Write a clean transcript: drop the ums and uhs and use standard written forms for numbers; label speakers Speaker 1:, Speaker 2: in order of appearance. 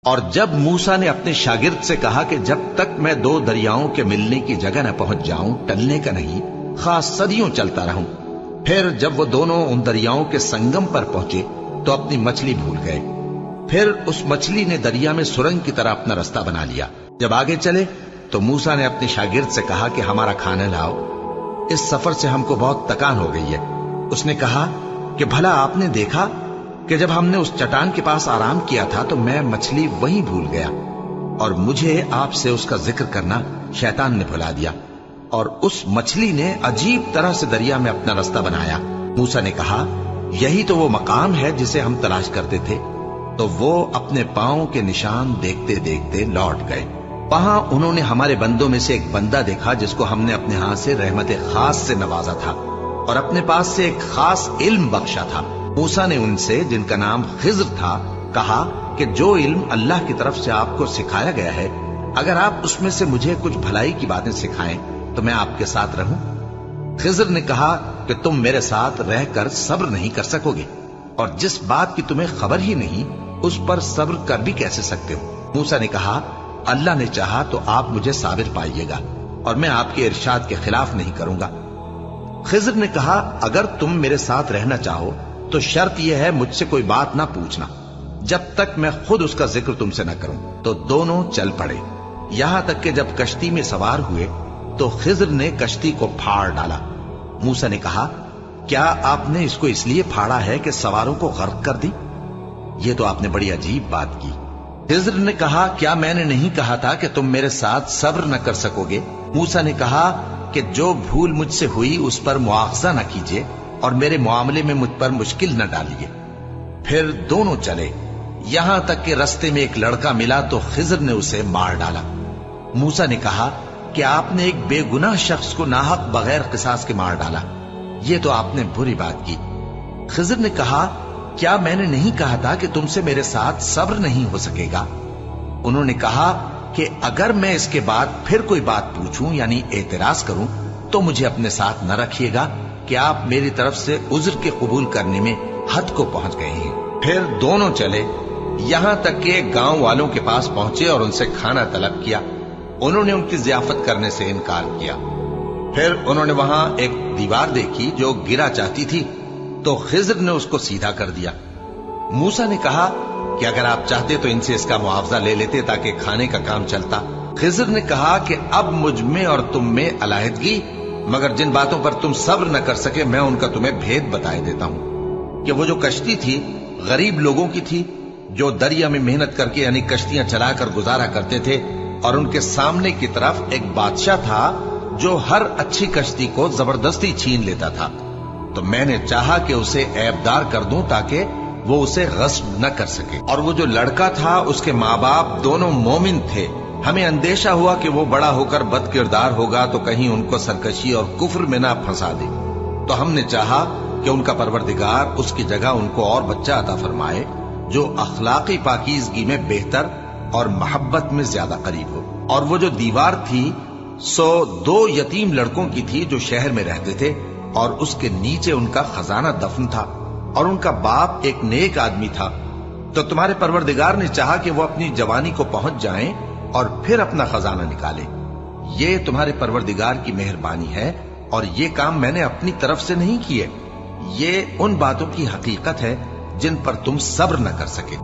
Speaker 1: اور جب موسیٰ نے اپنے شاگرد سے کہا کہ جب تک میں دو دریاؤں کے ملنے کی جگہ نہ پہنچ جاؤں ٹلنے کا نہیں، خاص صدیوں چلتا رہوں۔ پھر جب وہ دونوں ان دریاؤں کے سنگم پر پہنچے تو اپنی مچھلی بھول گئے۔ پھر اس مچھلی نے دریا میں سرنگ کی طرح اپنا رستہ بنا لیا۔ جب آگے چلے تو موسیٰ نے اپنے شاگرد سے کہا کہ ہمارا کھانا لاؤ، اس سفر سے ہم کو بہت تکان ہو گئی ہے۔ اس نے کہا کہ بھلا آپ نے دیکھا کہ جب ہم نے اس چٹان کے پاس آرام کیا تھا تو میں مچھلی وہیں بھول گیا، اور مجھے آپ سے اس کا ذکر کرنا شیطان نے بھلا دیا، اور اس مچھلی نے عجیب طرح سے دریا میں اپنا رستہ بنایا۔ موسیٰ نے کہا یہی تو وہ مقام ہے جسے ہم تلاش کرتے تھے۔ تو وہ اپنے پاؤں کے نشان دیکھتے دیکھتے لوٹ گئے۔ وہاں انہوں نے ہمارے بندوں میں سے ایک بندہ دیکھا جس کو ہم نے اپنے ہاں سے رحمت خاص سے نوازا تھا اور اپنے پاس سے ایک خاص علم بخشا تھا۔ موسیٰ نے ان سے جن کا نام خضر تھا کہا کہ جو علم اللہ کی طرف سے آپ کو سکھایا گیا ہے، اگر آپ اس میں سے مجھے کچھ بھلائی کی باتیں سکھائیں تو میں آپ کے ساتھ رہوں۔ خضر نے کہا کہ تم میرے ساتھ رہ کر صبر نہیں کر سکو گے، اور جس بات کی تمہیں خبر ہی نہیں اس پر صبر کر بھی کیسے سکتے ہو؟ موسیٰ نے کہا اللہ نے چاہا تو آپ مجھے صابر پائیے گا، اور میں آپ کے ارشاد کے خلاف نہیں کروں گا۔ خضر نے کہا اگر تم میرے ساتھ رہنا چاہو تو شرط یہ ہے مجھ سے کوئی بات نہ پوچھنا جب تک میں خود اس کا ذکر تم سے نہ کروں۔ تو دونوں چل پڑے، یہاں تک کہ جب کشتی میں سوار ہوئے تو خضر نے کشتی کو پھاڑ ڈالا۔ موسیٰ نے کہا کیا آپ نے اس کو اس لیے پھاڑا ہے کہ سواروں کو غرق کر دی؟ یہ تو آپ نے بڑی عجیب بات کی۔ خضر نے کہا کیا میں نے نہیں کہا تھا کہ تم میرے ساتھ صبر نہ کر سکو گے؟ موسیٰ نے کہا کہ جو بھول مجھ سے ہوئی اس پر مواخذہ نہ کیجیے اور میرے معاملے میں مجھ پر مشکل نہ ڈالیے۔ پھر دونوں چلے، یہاں تک کہ رستے میں ایک لڑکا ملا تو خضر نے اسے مار ڈالا۔ موسیٰ نے کہا کہ آپ نے ایک بے گناہ شخص کو ناحق بغیر قصاص کے مار ڈالا، یہ تو آپ نے بری بات کی۔ خضر نے کہا کیا میں نے نہیں کہا تھا کہ تم سے میرے ساتھ صبر نہیں ہو سکے گا؟ انہوں نے کہا کہ اگر میں اس کے بعد پھر کوئی بات پوچھوں یعنی اعتراض کروں تو مجھے اپنے ساتھ نہ رکھیے گا کہ آپ میری طرف سے عذر کے قبول کرنے میں حد کو پہنچ گئے ہیں۔ پھر دونوں چلے، یہاں تک کہ گاؤں والوں کے پاس پہنچے اور ان سے کھانا طلب کیا۔ انہوں نے ان کی ضیافت کرنے سے انکار کیا۔ پھر انہوں نے وہاں ایک دیوار دیکھی جو گرا چاہتی تھی تو خضر نے اس کو سیدھا کر دیا۔ موسیٰ نے کہا کہ اگر آپ چاہتے تو ان سے اس کا معاوضہ لے لیتے تاکہ کھانے کا کام چلتا۔ خضر نے کہا کہ اب مجھ میں اور تم میں علیحدگی، مگر جن باتوں پر تم صبر نہ کر سکے میں ان کا تمہیں بھید بتائے دیتا ہوں کہ وہ جو کشتی تھی غریب لوگوں کی تھی جو دریا میں محنت کر کے یعنی کشتیاں چلا کر گزارا کرتے تھے، اور ان کے سامنے کی طرف ایک بادشاہ تھا جو ہر اچھی کشتی کو زبردستی چھین لیتا تھا۔ تو میں نے چاہا کہ اسے عیبدار کر دوں تاکہ وہ اسے غصب نہ کر سکے۔ اور وہ جو لڑکا تھا اس کے ماں باپ دونوں مومن تھے، ہمیں اندیشہ ہوا کہ وہ بڑا ہو کر بد کردار ہوگا تو کہیں ان کو سرکشی اور کفر میں نہ پھنسا دے۔ تو ہم نے چاہا کہ ان کا پروردگار اس کی جگہ ان کو اور بچہ عطا فرمائے جو اخلاقی پاکیزگی میں بہتر اور محبت میں زیادہ قریب ہو۔ اور وہ جو دیوار تھی سو 2 یتیم لڑکوں کی تھی جو شہر میں رہتے تھے، اور اس کے نیچے ان کا خزانہ دفن تھا، اور ان کا باپ ایک نیک آدمی تھا۔ تو تمہارے پروردگار نے چاہا کہ وہ اپنی جوانی کو پہنچ جائیں اور پھر اپنا خزانہ نکالے۔ یہ تمہارے پروردگار کی مہربانی ہے، اور یہ کام میں نے اپنی طرف سے نہیں کیے، یہ ان باتوں کی حقیقت ہے جن پر تم صبر نہ کر سکے۔